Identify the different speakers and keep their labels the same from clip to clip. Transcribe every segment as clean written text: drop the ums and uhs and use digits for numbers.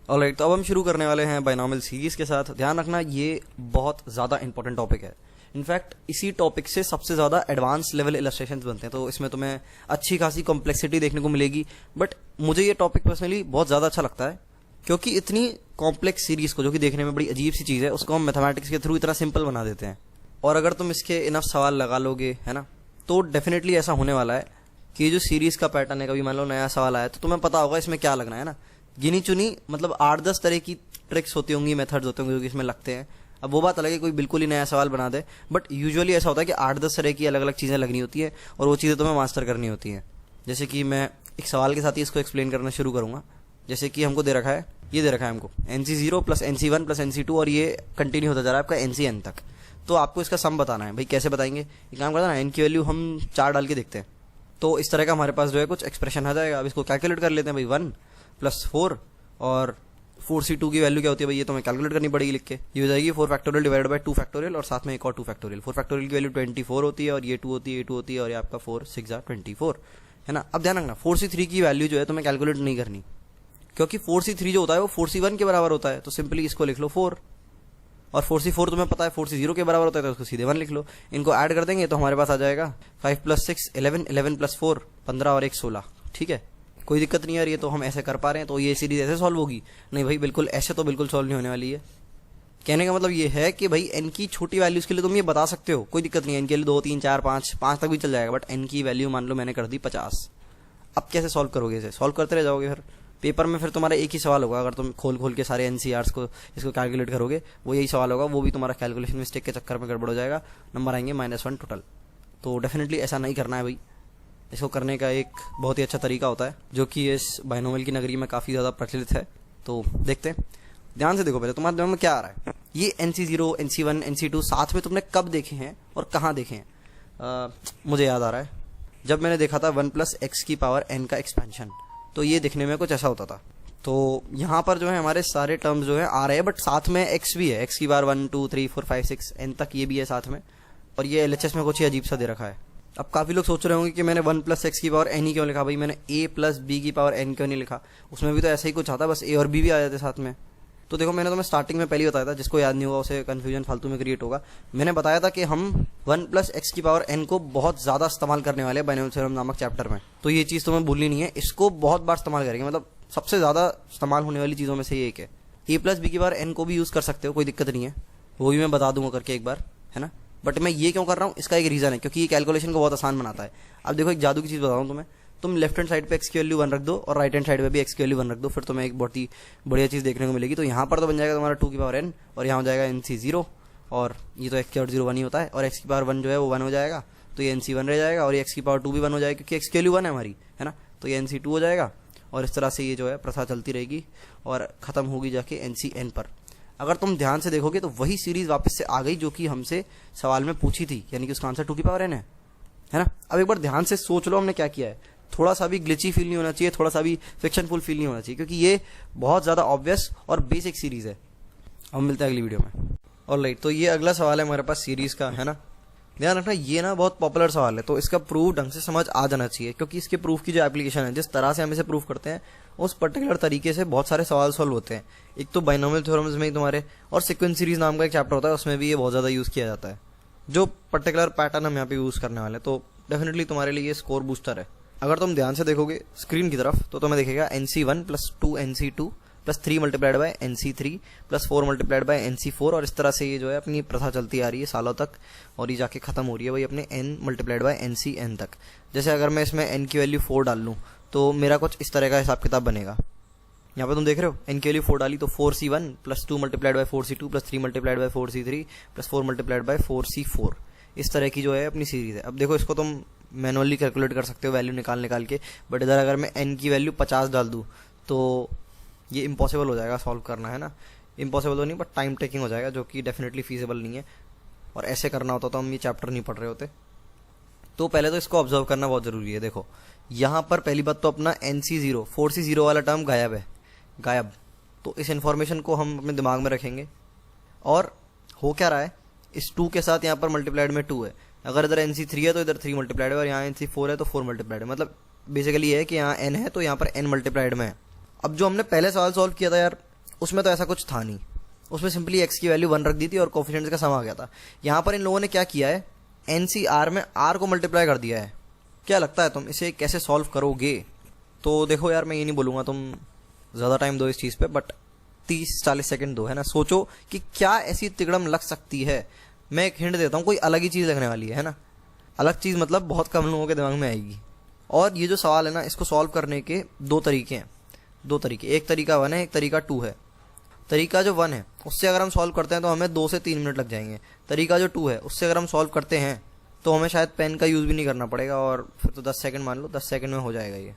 Speaker 1: Alright, तो अब हम शुरू करने वाले हैं बाइनोमियल सीरीज के साथ। ध्यान रखना, ये बहुत ज़्यादा इंपॉर्टेंट टॉपिक है। इनफैक्ट इसी टॉपिक से सबसे ज़्यादा एडवांस लेवल इलस्ट्रेशंस बनते हैं, तो इसमें तुम्हें अच्छी खासी कॉम्प्लेक्सिटी देखने को मिलेगी। बट मुझे ये टॉपिक पर्सनली बहुत ज़्यादा अच्छा लगता है, क्योंकि इतनी कॉम्प्लेक्स सीरीज को, जो कि देखने में बड़ी अजीब सी चीज़ है, उसको हम मैथमेटिक्स के थ्रू इतना सिंपल बना देते हैं। और अगर तुम इसके इनफ सवाल लगा लोगे, है ना, तो डेफिनेटली ऐसा होने वाला है कि ये जो सीरीज का पैटर्न है, कभी मान लो नया सवाल आया तो तुम्हें पता होगा इसमें क्या लगना है ना। गिनी चुनी मतलब 8-10 तरह की ट्रिक्स होती होंगी, मेथड्स होते होंगे जो कि इसमें लगते हैं। अब वो बात अलग है कोई बिल्कुल ही नया सवाल बना दे, बट यूजुअली ऐसा होता है कि 8-10 तरह की अलग अलग चीज़ें लगनी होती है और वो चीज़ें तुम्हें मास्टर करनी होती हैं। जैसे कि मैं एक सवाल के साथ ही इसको एक्सप्लेन करना शुरू करूंगा। जैसे कि हमको दे रखा है, ये दे रखा है हमको NC0 plus NC1 plus NC2 और ये कंटिन्यू होता जा रहा है आपका NCN तक। तो आपको इसका सम बताना है। भाई कैसे बताएंगे, एक काम करता है ना, n की वैल्यू हम 4 डाल के देखते हैं, तो इस तरह का हमारे पास जो है कुछ एक्सप्रेशन आ जाएगा। अब इसको कैलकुलेट कर लेते हैं। भाई 1 प्लस 4 और 4C2 की वैल्यू क्या होती है भाई, ये तो हमें कैलकुलेट करनी पड़ेगी लिख के। ये हो जाएगी 4 फैक्टोरियल डिवाइडेड बाय 2 फैक्टोरियल और साथ में एक और 2 फैक्टोरियल। 4 फैक्टोरियल की वैल्यू 24 होती है और ये 2 होती है, ये 2 होती है और ये आपका 4 6 24, है ना। अब ध्यान रखना, 4C3 की वैल्यू जो है तुम्हें कैलकुलेट नहीं करनी, क्योंकि 4C3 जो होता है वो 4C1 के बराबर होता है। तो सिंपली इसको लिख लो 4, और 4C4 तुम्हें पता है 4C0 के बराबर होता है, तो उसको सीधे 1 लिख लो। इनको ऐड कर देंगे तो हमारे पास आ जाएगा 5 प्लस 6 11, 11 प्लस 4 15 और 1 16। ठीक है, कोई दिक्कत नहीं आ रही है, तो हम ऐसे कर पा रहे हैं, तो ये सीरीज ऐसे सॉल्व होगी? नहीं भाई, बिल्कुल ऐसे तो बिल्कुल सॉल्व नहीं होने वाली है। कहने का मतलब ये है कि भाई n की छोटी वैल्यूज के लिए तुम ये बता सकते हो, कोई दिक्कत नहीं है। n के लिए 2 3 4 5 तक भी चल जाएगा, बट n की वैल्यू मान लो मैंने कर दी 50। अब कैसे सॉल्व करोगे? इसे सॉल्व करते रह जाओगे, फिर पेपर में फिर तुम्हारा एक ही सवाल होगा। अगर तुम खोल खोल के सारे NCRs को इसको कैलकुलेट करोगे, वो यही सवाल होगा, वो भी तुम्हारा कैलकुलेशन मिस्टेक के चक्कर में गड़बड़ हो जाएगा, नंबर आएंगे -1 टोटल। तो डेफिनेटली ऐसा नहीं करना है भाई। इसको करने का एक बहुत ही अच्छा तरीका होता है, जो कि इस बाइनोमियल की नगरी में काफ़ी ज़्यादा प्रचलित है। तो देखते हैं, ध्यान से देखो पहले तुम्हारे दिमाग में क्या आ रहा है। ये NC0 NC1 NC2 साथ में तुमने कब देखे हैं और कहाँ देखे हैं? मुझे याद आ रहा है, जब मैंने देखा था 1 प्लस x की पावर n का एक्सपेंशन, तो ये दिखने में कुछ ऐसा होता था। तो यहाँ पर जो है हमारे सारे टर्म्स जो है आ रहे हैं, बट साथ में x भी है, x की बार 1 2 3 4 5 6 n तक ये भी है साथ में, और ये LHS में कुछ ही अजीब सा दे रखा है। अब काफ़ी लोग सोच रहे होंगे कि मैंने 1 प्लस x की पावर n ही क्यों लिखा, भाई मैंने a प्लस b की पावर n क्यों नहीं लिखा? उसमें भी तो ऐसा ही कुछ आता, बस a और b भी आ जाते साथ में। तो देखो, मैंने तुम्हें स्टार्टिंग में पहले ही बताया था, जिसको याद नहीं होगा उसे कन्फ्यूजन फालतू में क्रिएट होगा। मैंने बताया था कि हम 1 प्लस x की पावर n को बहुत ज़्यादा इस्तेमाल करने वाले हैं बाइनोमियल थ्योरम नामक चैप्टर में। तो ये चीज़ तुम्हें भूलनी नहीं है, इसको बहुत बार इस्तेमाल करेंगे, मतलब सबसे ज़्यादा इस्तेमाल होने वाली चीज़ों में से ये एक है। a प्लस b की पावर n को भी यूज़ कर सकते हो, कोई दिक्कत नहीं है, वो भी मैं बता दूंगा करके एक बार, है ना। बट मैं ये क्यों कर रहा हूँ, इसका एक रीज़न है, क्योंकि ये कैलकुलेशन को बहुत आसान बनाता है। अब देखो, एक जादू की चीज़ बताऊँ तुम्हें, तुम लेफ्ट हैंड साइड पे x की वैल्यू 1 रख दो और राइट हैंड साइड पे भी x की वैल्यू 1 रख दो, फिर तुम्हें एक बहुत ही बढ़िया चीज़ देखने को मिलेगी। तो यहाँ पर तो बन जाएगा तुम्हारा 2 की पावर n, और यहाँ हो जाएगा NC0, और ये तो x की पावर 0 1 ही होता है, और x की पावर 1 जो है वो 1 हो जाएगा, तो ये NC1 रह जाएगा, और ये x की पावर 2 भी 1 हो जाएगा, क्योंकि x की वैल्यू 1 है हमारी, है ना। तो ये NC2 हो जाएगा, और इस तरह से ये जो है प्रथा चलती रहेगी और ख़त्म होगी जाके NCN पर। अगर तुम ध्यान से देखोगे तो वही सीरीज वापस से आ गई जो कि हमसे सवाल में पूछी थी, यानी कि उसका आंसर 2 की पावर n है ना। अब एक बार ध्यान से सोच लो हमने क्या किया है। थोड़ा सा भी ग्लिची फील नहीं होना चाहिए, थोड़ा सा भी फिक्शनफुल फील नहीं होना चाहिए, क्योंकि ये बहुत ज़्यादा ऑब्वियस और बेसिक सीरीज है। अब मिलते हैं अगली वीडियो में। ऑलराइट, तो ये अगला सवाल है हमारे पास सीरीज का, है ना। ध्यान रखना, ये ना बहुत पॉपुलर सवाल है, तो इसका प्रूफ ढंग से समझ आ जाना चाहिए, क्योंकि इसके प्रूफ की जो एप्लीकेशन है, जिस तरह से हम इसे प्रूफ करते हैं, उस पर्टिकुलर तरीके से बहुत सारे सवाल सॉल्व होते हैं। एक तो बाइनोमियल थ्योरम्स में ही तुम्हारे, और सीक्वेंस सीरीज नाम का एक चैप्टर होता है, उसमें भी ये बहुत ज़्यादा यूज़ किया जाता है। जो पर्टिकुलर पैटर्न हम यहाँ पे यूज़ करने वाले हैं, तो डेफिनेटली तुम्हारे लिए ये स्कोर बूस्टर है। अगर तुम ध्यान से देखोगे स्क्रीन की तरफ, तो तुम्हें दिखेगा NC1 plus 2 NC2 plus 3 multiplied by NC3 plus 4 multiplied by NC4, और इस तरह से ये जो है अपनी प्रथा चलती आ रही है सालों तक, और ये जाके खत्म हो रही है भाई अपने n मल्टीप्लाइड बाय NCN तक। जैसे अगर मैं इसमें n की वैल्यू 4 डाल लूँ, तो मेरा कुछ इस तरह का हिसाब किताब बनेगा। यहाँ पे तुम देख रहे हो, n की वैल्यू 4 डाली तो 4C1 plus 2 multiplied bye 4C2 plus 3 multiplied by 4C3 plus 4 multiplied by 4C4, इस तरह की जो है अपनी सीरीज है। अब देखो, इसको तुम मैनुअली कैलकुलेट कर सकते हो वैल्यू निकाल के, बट इधर अगर मैं n की वैल्यू 50 डाल दूँ तो ये इम्पॉसिबल हो जाएगा सॉल्व करना, है ना। इम्पॉसिबल तो नहीं, बट टाइम टेकिंग हो जाएगा, जो कि डेफिनेटली फीजिबल नहीं है। और ऐसे करना होता तो हम ये चैप्टर नहीं पढ़ रहे होते। तो पहले तो इसको ऑब्जर्व करना बहुत ज़रूरी है। देखो, यहाँ पर पहली बात तो अपना NC0 4C0 वाला टर्म गायब है, गायब। तो इस इन्फॉर्मेशन को हम अपने दिमाग में रखेंगे। और हो क्या रहा है, इस 2 के साथ यहाँ पर मल्टीप्लाइड में 2 है, अगर इधर NC3 है तो इधर 3 मल्टीप्लाइड है, और यहाँ NC4 है तो 4 मल्टीप्लाइड है। मतलब बेसिकली ये है कि यहाँ n है तो यहाँ पर n मल्टीप्लाइड में है। अब जो हमने पहले सवाल सॉल्व किया था यार, उसमें तो ऐसा कुछ था नहीं, उसमें सिंपली एक्स की वैल्यू 1 रख दी थी और कोफिशिएंट्स का सम आ गया था। यहाँ पर इन लोगों ने क्या किया है, एनसीआर में आर को मल्टीप्लाई कर दिया है। क्या लगता है तुम इसे कैसे सॉल्व करोगे? तो देखो यार, मैं ये नहीं बोलूँगा तुम ज़्यादा टाइम दो इस चीज़ पे, बट 30-40 सेकंड दो, है ना। सोचो कि क्या ऐसी तिकड़म लग सकती है। मैं एक हिंट देता हूँ, कोई अलग ही चीज़ लगने वाली है ना। अलग चीज़ मतलब बहुत कम लोगों के दिमाग में आएगी। और ये जो सवाल है ना, इसको सॉल्व करने के दो तरीके हैं, दो तरीके। एक तरीका 1 है, एक तरीका 2 है। तरीका जो 1 है उससे अगर हम सॉल्व करते हैं तो हमें 2 से 3 मिनट लग जाएंगे। तरीका जो 2 है उससे अगर हम सॉल्व करते हैं तो हमें शायद पेन का यूज़ भी नहीं करना पड़ेगा, और फिर तो 10 सेकंड मान लो, 10 सेकंड में हो जाएगा। ये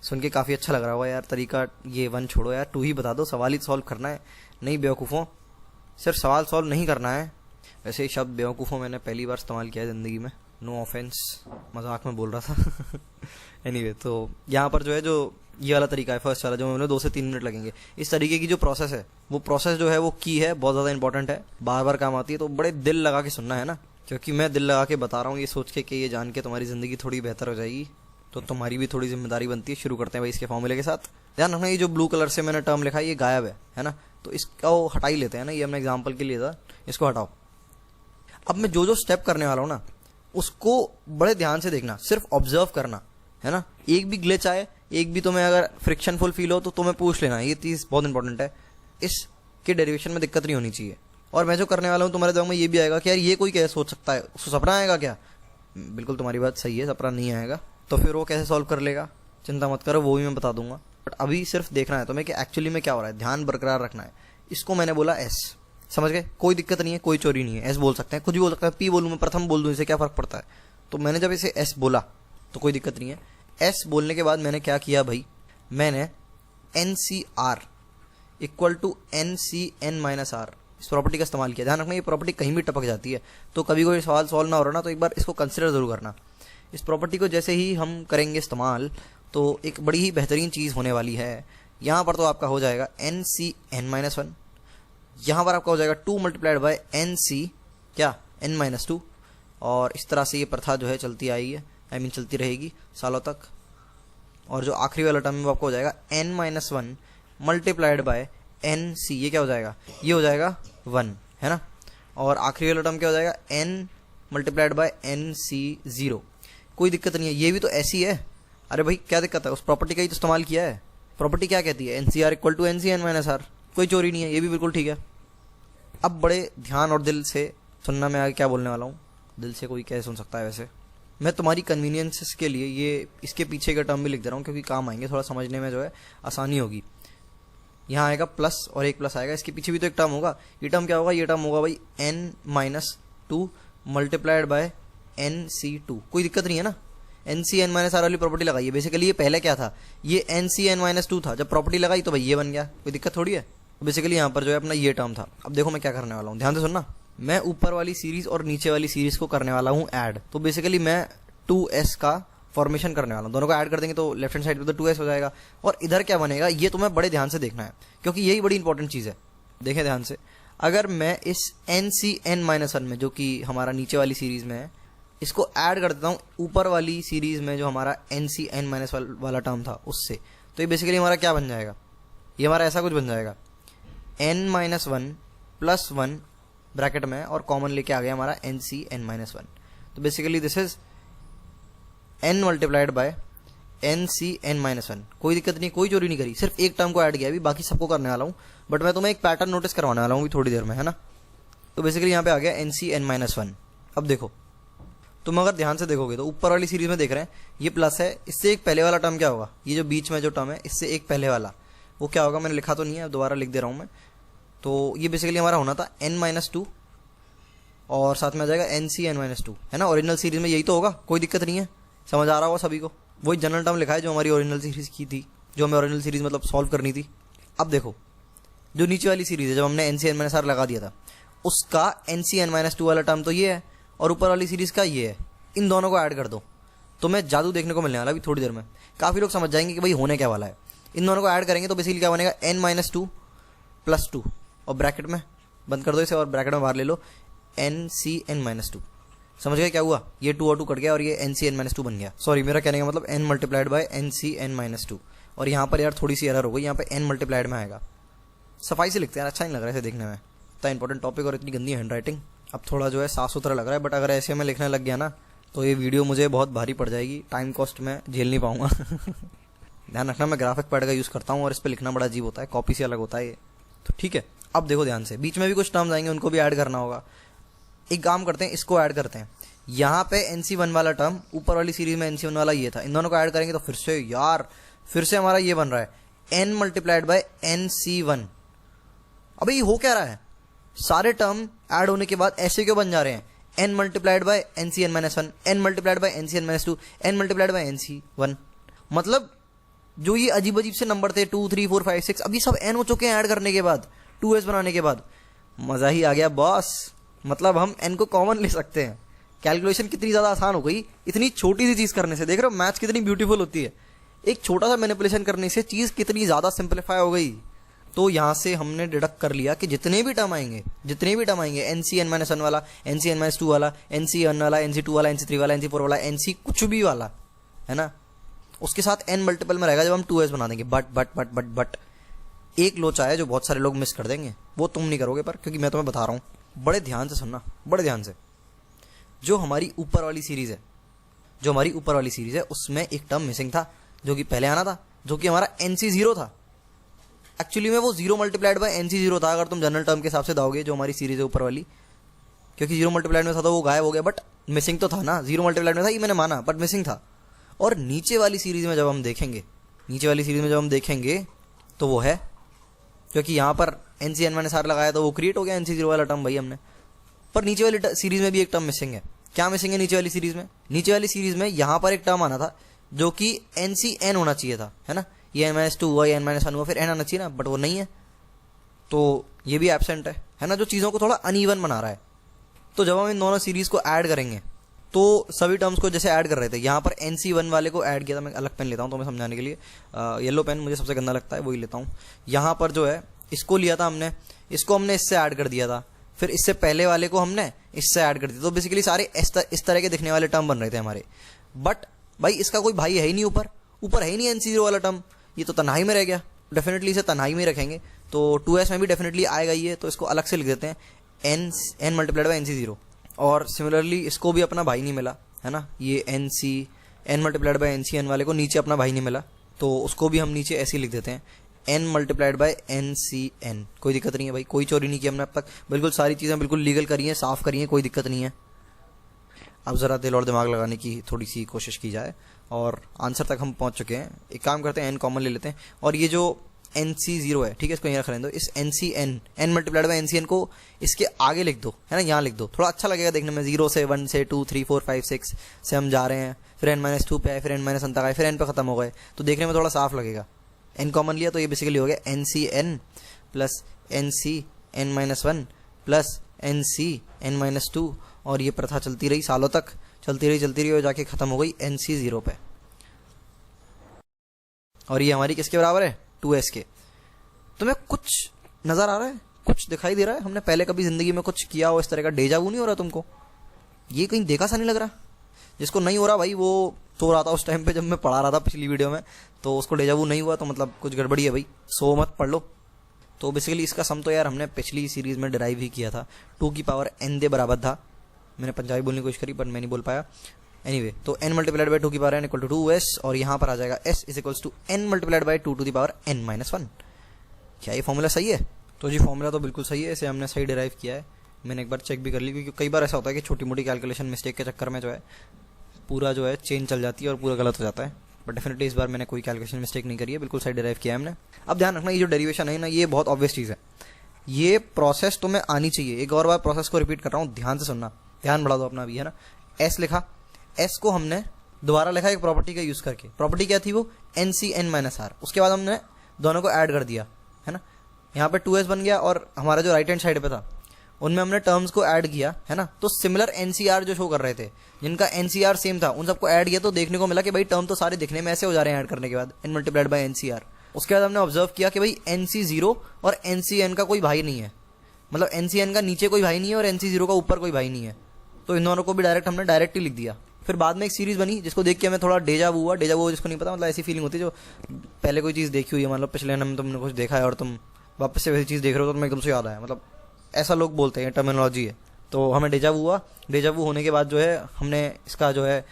Speaker 1: सुन के काफ़ी अच्छा लग रहा होगा यार। तरीका ये 1 छोड़ो यार, 2 ही बता दो, सवाल ही सॉल्व करना है। नहीं बेवकूफ़ों, सिर्फ सवाल सॉल्व नहीं करना है। वैसे ही शब्द बेवकूफ़ों मैंने पहली बार इस्तेमाल किया है ज़िंदगी में, नो ऑफेंस, मजाक में बोल रहा था। एनीवे, तो यहाँ पर जो है, जो ये वाला तरीका है फर्स्ट वाला, जो मैंने 2 से 3 मिनट लगेंगे, इस तरीके की जो प्रोसेस है, वो प्रोसेस जो है वो की है, बहुत ज़्यादा इंपॉर्टेंट है, बार बार काम आती है। तो बड़े दिल लगा के सुनना है ना, क्योंकि मैं दिल लगा के बता रहा हूँ ये सोच के कि ये जान के तुम्हारी ज़िंदगी थोड़ी बेहतर हो जाएगी, तो तुम्हारी भी थोड़ी जिम्मेदारी बनती है। शुरू करते हैं भाई इसके फॉर्मूले के साथ। ध्यान रखना, ये जो ब्लू कलर से मैंने टर्म लिखा है ये गायब है ना, तो इसको हटा ही लेते हैं ना, ये हमने एग्जाम्पल के लिए था, इसको हटाओ। अब मैं जो जो स्टेप करने वाला हूँ ना, उसको बड़े ध्यान से देखना, सिर्फ ऑब्जर्व करना, है ना। एक भी ग्लिच आए, एक भी तुम्हें अगर फ्रिक्शनफुल फील हो तो तुम्हें पूछ लेना, ये चीज़ बहुत इंपॉर्टेंट है। इसके डेरिवेशन में दिक्कत नहीं होनी चाहिए। और मैं जो करने वाला हूँ तुम्हारे दिमाग में ये भी आएगा कि यार ये कोई कैसे सोच सकता है, उसको सपना आएगा क्या? बिल्कुल तुम्हारी बात सही है, सपना नहीं आएगा, तो फिर वो कैसे सॉल्व कर लेगा? चिंता मत करो, वो भी मैं बता दूंगा। बट अभी सिर्फ देखना है तुम्हें कि एक्चुअली में क्या हो रहा है, ध्यान बरकरार रखना है। इसको मैंने बोला एस, समझ गए? कोई दिक्कत नहीं है, कोई चोरी नहीं है। एस बोल सकते हैं, कुछ भी बोल सकते हैं, पी बोलूँ मैं, प्रथम बोल दूँ, इसे क्या फर्क पड़ता है? तो मैंने जब इसे एस बोला तो कोई दिक्कत नहीं है। एस बोलने के बाद मैंने क्या किया भाई, मैंने n C r equal to n C n minus r, इस प्रॉपर्टी का इस्तेमाल किया। ध्यान रखना, ये प्रॉपर्टी कहीं भी टपक जाती है, तो कभी कोई सवाल सॉल्व ना हो रहा ना, तो एक बार इसको कंसिडर जरूर करना। इस प्रॉपर्टी को जैसे ही हम करेंगे इस्तेमाल, तो एक बड़ी ही बेहतरीन चीज़ होने वाली है। यहाँ पर तो आपका हो जाएगा एन सी एन माइनस 1, यहाँ पर आपका हो जाएगा 2 मल्टीप्लाइड बाय एन सी क्या एन माइनस 2, और इस तरह से ये प्रथा जो है चलती आई है, चलती रहेगी सालों तक। और जो आखिरी वाला टर्म है वो आपको हो जाएगा n minus 1 multiplied by n C, ये क्या हो जाएगा, ये हो जाएगा 1, है ना। और आखिरी वाला टर्म क्या हो जाएगा, n multiplied by n C 0। कोई दिक्कत नहीं है, ये भी तो ऐसी है। अरे भाई क्या दिक्कत है, उस प्रॉपर्टी का ही तो इस्तेमाल किया है। प्रॉपर्टी क्या कहती है, n C r equal to n C n minus r, कोई चोरी नहीं है, ये भी बिल्कुल ठीक है। अब बड़े ध्यान और दिल से सुनना, मैं आगे क्या बोलने वाला हूँ। दिल से कोई कैसे सुन सकता है? वैसे मैं तुम्हारी कन्वीनियंस के लिए ये इसके पीछे का टर्म भी लिख दे रहा हूँ, क्योंकि काम आएंगे, थोड़ा समझने में जो है आसानी होगी। यहाँ आएगा प्लस और एक प्लस आएगा, इसके पीछे भी तो एक टर्म होगा। ये टर्म क्या होगा, ये टर्म होगा भाई n minus 2 multiplied by n C 2। कोई दिक्कत नहीं है ना, n C n minus r वाली प्रॉपर्टी लगाई है। बेसिकली ये पहले क्या था, ये एन सी एन माइनस 2 था, जब प्रॉपर्टी लगाई तो भाई ये बन गया, कोई दिक्कत थोड़ी है। बेसिकली यहाँ पर जो है अपना ये टर्म था। अब देखो मैं क्या करने वाला हूँ, ध्यान से सुनना। मैं ऊपर वाली सीरीज और नीचे वाली सीरीज को करने वाला हूँ ऐड। तो बेसिकली मैं 2s का फॉर्मेशन करने वाला हूँ, दोनों को ऐड कर देंगे तो लेफ्ट हैंड साइड पे तो 2s हो जाएगा। और इधर क्या बनेगा, ये तुम्हें बड़े ध्यान से देखना है, क्योंकि यही बड़ी इंपॉर्टेंट चीज़ है। देखें ध्यान से, अगर मैं इस एन सी एन माइनस 1 में, जो कि हमारा नीचे वाली सीरीज में है, इसको ऐड कर देता हूँ ऊपर वाली सीरीज में जो हमारा एन सी एन माइनस वाला टर्म था उससे, तो ये बेसिकली हमारा क्या बन जाएगा, ये हमारा ऐसा कुछ बन जाएगा, एन माइनस 1 प्लस 1 ब्रैकेट में, और कॉमन लेके आ गया हमारा एन सी एन माइनस 1। तो basically this is n multiplied by n C n minus 1। कोई दिक्कत नहीं, कोई चोरी नहीं करी, सिर्फ एक टर्म को ऐड किया, अभी बाकी सबको करने वाला हूँ। बट मैं तुम्हें एक पैटर्न नोटिस करवाने वाला हूँ थोड़ी देर में, है ना। तो बेसिकली यहाँ पे आ गया एन सी एन माइनस 1। अब देखो, तुम अगर ध्यान से देखोगे तो ऊपर वाली सीरीज में देख रहे हैं ये प्लस है, इससे एक पहले वाला टर्म क्या होगा, ये जो बीच में जो टर्म है इससे एक पहले वाला, वो क्या होगा, मैंने लिखा तो नहीं है, दोबारा लिख दे रहा हूँ मैं। तो ये बेसिकली हमारा होना था एन माइनस 2 और साथ में आ जाएगा एन सी एन माइनस 2, है ना। ओरिजिनल सीरीज में यही तो होगा, कोई दिक्कत नहीं है, समझ आ रहा होगा सभी को। वही जनरल टर्म लिखा है जो हमारी ओरिजिनल सीरीज की थी, जो हमें ओरिजिनल सीरीज मतलब सॉल्व करनी थी। अब देखो, जो नीचे वाली सीरीज है, जब हमने n C n minus r लगा दिया था, उसका एन सी एन माइनस 2 वाला टर्म तो ये है, और ऊपर वाली सीरीज का ये है। इन दोनों को ऐड कर दो तो मैं जादू देखने को मिलने वाला अभी थोड़ी देर में। काफ़ी लोग समझ जाएंगे कि भाई होने क्या वाला है। इन दोनों को ऐड करेंगे तो बेसिकली क्या बनेगा, एन माइनस 2 प्लस 2, और ब्रैकेट में बंद कर दो इसे और ब्रैकेट में बाहर ले लो एन सी एन माइनस 2। समझ गए क्या हुआ, ये 2 और 2 कट गया और ये एन सी एन माइनस 2 बन गया। सॉरी, मेरा कहने का मतलब n multiplied by n C n minus 2। और यहाँ पर यार थोड़ी सी एरर हो गई, यहाँ पे एन मल्टीप्लाइड में आएगा, सफाई से लिखते हैं, अच्छा नहीं लग रहा है इसे देखने में, इतना इंपॉर्टेंट टॉपिक और इतनी गंदी हैंडराइटिंग। अब थोड़ा जो है साफ सुथरा लग रहा है, बट अगर ऐसे मैं लिखने लग गया ना तो ये वीडियो मुझे बहुत भारी पड़ जाएगी, टाइम कॉस्ट में झेल नहीं पाऊंगा। ध्यान रखना मैं ग्राफिक पैड का यूज़ करता हूँ और इस पर लिखना बड़ा अजीब होता है, कॉपी से अलग होता है ये, तो ठीक है। अब देखो ध्यान से, बीच में भी कुछ टर्म्स आएंगे, उनको भी ऐड करना होगा। एक काम करते हैं, इसको ऐड करते हैं। यहाँ पे NC1 वाला टर्म, ऊपर वाली सीरीज में NC1 वाला ये था, इन दोनों को ऐड करेंगे तो फिर से यार फिर से हमारा ये बन रहा है N मल्टीप्लाइड बाय NC1। अबे ये हो क्या रहा है, सारे टर्म ऐड होने के बाद ऐसे क्यों बन जा रहे हैं, N multiplied bye NCN-1, N multiplied bye NCN-2, N multiplied bye NC1। मतलब जो ये अजीब अजीब से नंबर थे 2 3 4 5 6, अभी सब N हो चुके हैं ऐड करने के बाद, 2S बनाने के बाद। मजा ही आ गया बॉस, मतलब हम N को कॉमन ले सकते हैं। कैलकुलेशन कितनी ज़्यादा आसान हो गई इतनी छोटी सी चीज़ करने से। देख रहे हो मैथ्स कितनी ब्यूटीफुल होती है, एक छोटा सा मैनिपुलेशन करने से चीज़ कितनी ज़्यादा सिंप्लीफाई हो गई। तो यहाँ से हमने डिडक्ट कर लिया कि जितने भी टर्म आएंगे NCN-1 वाला, NCN-2 वाला, NC1 वाला, NC2 वाला, NC3 वाला, NC4 वाला, NC कुछ भी वाला है ना, उसके साथ N मल्टीपल में रहेगा जब हम 2S बना देंगे। बट एक लोचा है जो बहुत सारे लोग मिस कर देंगे, वो तुम नहीं करोगे पर, क्योंकि मैं तुम्हें बता रहा हूँ, बड़े ध्यान से सुनना, बड़े ध्यान से। जो हमारी ऊपर वाली सीरीज है उसमें एक टर्म मिसिंग था जो कि पहले आना था, जो कि हमारा NC0 था। एक्चुअली में वो 0 मल्टीप्लाइड बाय NC0 था अगर तुम जनरल टर्म के हिसाब से दाओगे, जो हमारी सीरीज है ऊपर वाली, क्योंकि 0 मल्टीप्लाइड में था तो वो गायब हो गया, बट मिसिंग तो था ना, 0 मल्टीप्लाइड में था ये मैंने माना, बट मिसिंग था। और नीचे वाली सीरीज में जब हम देखेंगे तो वो है, क्योंकि यहाँ पर NCN-R लगाया तो वो क्रिएट हो गया NC0 वाला टर्म भाई हमने। पर नीचे वाली सीरीज में भी एक टर्म मिसिंग है। क्या मिसिंग है नीचे वाली सीरीज में यहाँ पर एक टर्म आना था जो कि NCN होना चाहिए था, है ना, ये N-2 हुआ, ये N-1 हुआ, फिर N आना चाहिए ना, बट वो नहीं है, तो ये भी एब्सेंट है ना, जो चीज़ों को थोड़ा अनइवन बना रहा है। तो जब हम इन दोनों सीरीज को ऐड करेंगे तो सभी टर्म्स को जैसे ऐड कर रहे थे, यहाँ पर NC1 वाले को ऐड किया था, मैं अलग पेन लेता हूँ तुम्हें समझाने के लिए, येलो पेन मुझे सबसे गंदा लगता है, वही लेता हूँ। यहाँ पर जो है इसको लिया था हमने, इसको हमने इससे ऐड कर दिया था, फिर इससे पहले वाले को हमने इससे ऐड कर दिया, तो बेसिकली सारे इस तरह के दिखने वाले टर्म बन रहे थे हमारे। बट भाई इसका कोई भाई है ही नहीं, ऊपर है ही नहीं NC0 वाला टर्म, ये तो तन्हाई में रह गया। डेफिनेटली इसे तन्हाई में रखेंगे तो 2S में भी डेफिनेटली आएगा ये, तो इसको अलग से लिख देते हैं N मल्टीप्लाइड बाय NC0। और सिमिलरली इसको भी अपना भाई नहीं मिला, है ना, ये N मल्टीप्लाइड बाय NCN वाले को नीचे अपना भाई नहीं मिला, तो उसको भी हम नीचे ऐसे ही लिख देते हैं N मल्टीप्लाइड बाय NCN। कोई दिक्कत नहीं है भाई, कोई चोरी नहीं की हमने अब तक, बिल्कुल सारी चीज़ें बिल्कुल लीगल करी हैं, साफ करी हैं, कोई दिक्कत नहीं है। अब ज़रा दिल और दिमाग लगाने की थोड़ी सी कोशिश की जाए और आंसर तक हम पहुंच चुके हैं। एक काम करते हैं, N कॉमन ले लेते हैं, और ये जो NC0 है, ठीक है, इसको यहाँ रख लें दो, इस N मल्टीप्लाइड बाय NCN को इसके आगे लिख दो, है ना, यहाँ लिख दो, थोड़ा अच्छा लगेगा देखने में। 0 से 1 से 2 3 4 5 6 से हम जा रहे हैं, फिर N-2 पे आए, फिर N-1 तक आए, फिर N पे खत्म हो गए, तो देखने में थोड़ा साफ लगेगा। N कॉमन लिया तो ये बेसिकली हो गया NCN plus NCN-1 plus NCN-2, और ये प्रथा चलती रही सालों तक, चलती रही और जाके खत्म हो गई NC0 पे। और ये हमारी किसके बराबर है, 2S के। तुम्हें कुछ नजर आ रहा है, कुछ दिखाई दे रहा है, हमने पहले कभी जिंदगी में कुछ किया हो इस तरह का, डेजा वू नहीं हो रहा तुमको, ये कहीं देखा सा नहीं लग रहा। जिसको नहीं हो रहा भाई वो सो रहा था उस टाइम पे जब मैं पढ़ा रहा था पिछली वीडियो में, तो उसको डेजा वू नहीं हुआ तो मतलब कुछ गड़बड़ी है भाई, सो मत पढ़ लो। तो बेसिकली इसका सम तो यार हमने पिछली सीरीज में डिराइव ही किया था, 2 की पावर n दे बराबर था। मैंने पंजाबी बोलने की कोशिश करी पर मैं नहीं बोल पाया। एनीवे, तो n मल्टीप्लाइड बाय 2 की power n equal to 2S, और यहाँ पर आ जाएगा S is equals to n multiplied by 2 to the power n-1। क्या ये फॉर्मूला सही है? तो जी फॉर्मूला तो बिल्कुल सही है, इसे हमने सही डिराइव किया है। मैंने एक बार चेक भी कर ली, क्योंकि कई बार ऐसा होता है कि छोटी मोटी कैलकुलेशन मिस्टेक के चक्कर में जो है पूरा जो है चेंज चल जाती है और पूरा गलत हो जाता है। बट डेफिनेटली इस बार मैंने कोई कैलकुलेशन मिस्टेक नहीं करी है, बिल्कुल सही डिराइव किया है हमने। अब ध्यान रखना, ये जो डेरिवेशन है ना, ये बहुत ऑब्वियस चीज़ है, ये प्रोसेस तुम्हें आनी चाहिए। एक और बार प्रोसेस को रिपीट कर रहा हूँ, ध्यान से सुनना, ध्यान बढ़ा दो अपना भी, है ना। S लिखा, S को हमने दोबारा लिखा एक प्रॉपर्टी का यूज करके। प्रॉपर्टी क्या थी वो, NCN-R। उसके बाद हमने दोनों को ऐड कर दिया, है ना। यहाँ पे 2S बन गया, और हमारा जो राइट हैंड साइड पे था उनमें हमने टर्म्स को ऐड किया, है ना। तो सिमिलर NCR जो शो कर रहे थे, जिनका NCR सेम था, उन सबको ऐड किया, तो देखने को मिला कि भाई टर्म तो सारे दिखने में ऐसे हो जा रहे हैं ऐड करने के बाद, N मल्टीप्लाइड बाय NCR। उसके बाद हमने ऑब्जर्व किया कि भाई NC0 और NCN का कोई भाई नहीं है, मतलब NCN का नीचे कोई भाई नहीं है और NC0 का ऊपर कोई भाई नहीं है, तो इन दोनों को भी हमने डायरेक्ट ही लिख दिया। फिर बाद में एक सीरीज बनी जिसको देख के हमें थोड़ा डेजा वू हुआ। डेजा वू जिसको नहीं पता, मतलब ऐसी फीलिंग होती है जो पहले कोई चीज़ देखी हुई है, मतलब पिछले में तुमने कुछ देखा है और तुम वापस से वैसी चीज़ देख रहे हो तो तुम्हें एकदम से याद आया, मतलब ऐसा लोग बोलते हैं, टर्मिनोलॉजी है। तो हमें डेजावू हुआ, डेजावू होने के बाद जो है हमने इसका जो है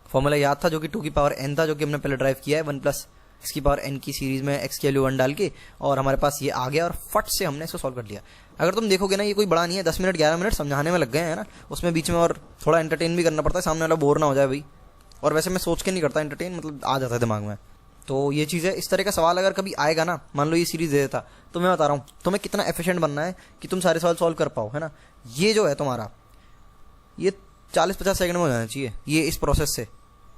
Speaker 1: फॉर्मूला याद था, जो कि 2 की पावर n था, जो कि हमने पहले ड्राइव किया है 1 प्लस x की पावर n की सीरीज में x की वैल्यू 1 डाल के, और हमारे पास ये आ गया और फट से हमने इसको सॉल्व कर लिया। अगर तुम देखोगे ना, ये कोई बड़ा नहीं है, 10 मिनट 11 मिनट समझाने में लग गए हैं ना, उसमें बीच में और थोड़ा एंटरटेन भी करना पड़ता है, सामने वाला बोर ना हो जाए भाई। और वैसे मैं सोच के नहीं करता एंटरटेन, मतलब आ जाता है दिमाग में। तो ये चीज़ है, इस तरह का सवाल अगर कभी आएगा ना, मान लो ये सीरीज दे देता, तो मैं बता रहा हूँ तुम्हें कितना एफिशिएंट बनना है कि तुम सारे सवाल सॉल्व कर पाओ, है ना। ये जो है तुम्हारा, ये 40-50 सेकंड में हो जाना चाहिए, ये इस प्रोसेस से,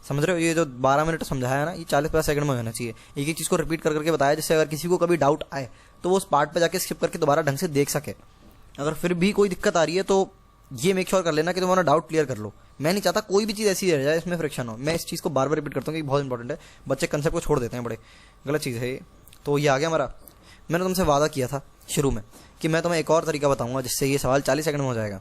Speaker 1: समझ रहे हो। ये जो 12 मिनट समझाया है ना, ये 40-50 सेकंड में हो जाना चाहिए। एक एक चीज़ को रिपीट कर करके बताया, जिससे अगर किसी को कभी डाउट आए तो वो उस पार्ट पे जाके स्किप करके दोबारा ढंग से देख सके। अगर फिर भी कोई दिक्कत आ रही है तो ये मेक श्योर कर लेना कि तुम्हारा डाउट क्लियर कर लो। मैं नहीं चाहता कोई भी चीज़ ऐसी रह जाए इसमें फ्रिक्शन हो। मैं इस चीज़ को बार बार रिपीट करता हूँ कि बहुत इंपॉर्टेंट है, बच्चे कंसेप्ट को छोड़ देते हैं, बड़े गलत चीज़ है ये। तो ये आ गया हमारा। मैंने तुमसे वादा किया था शुरू में कि मैं तुम्हें एक और तरीका बताऊंगा जिससे ये सवाल 40 सेकंड में हो जाएगा।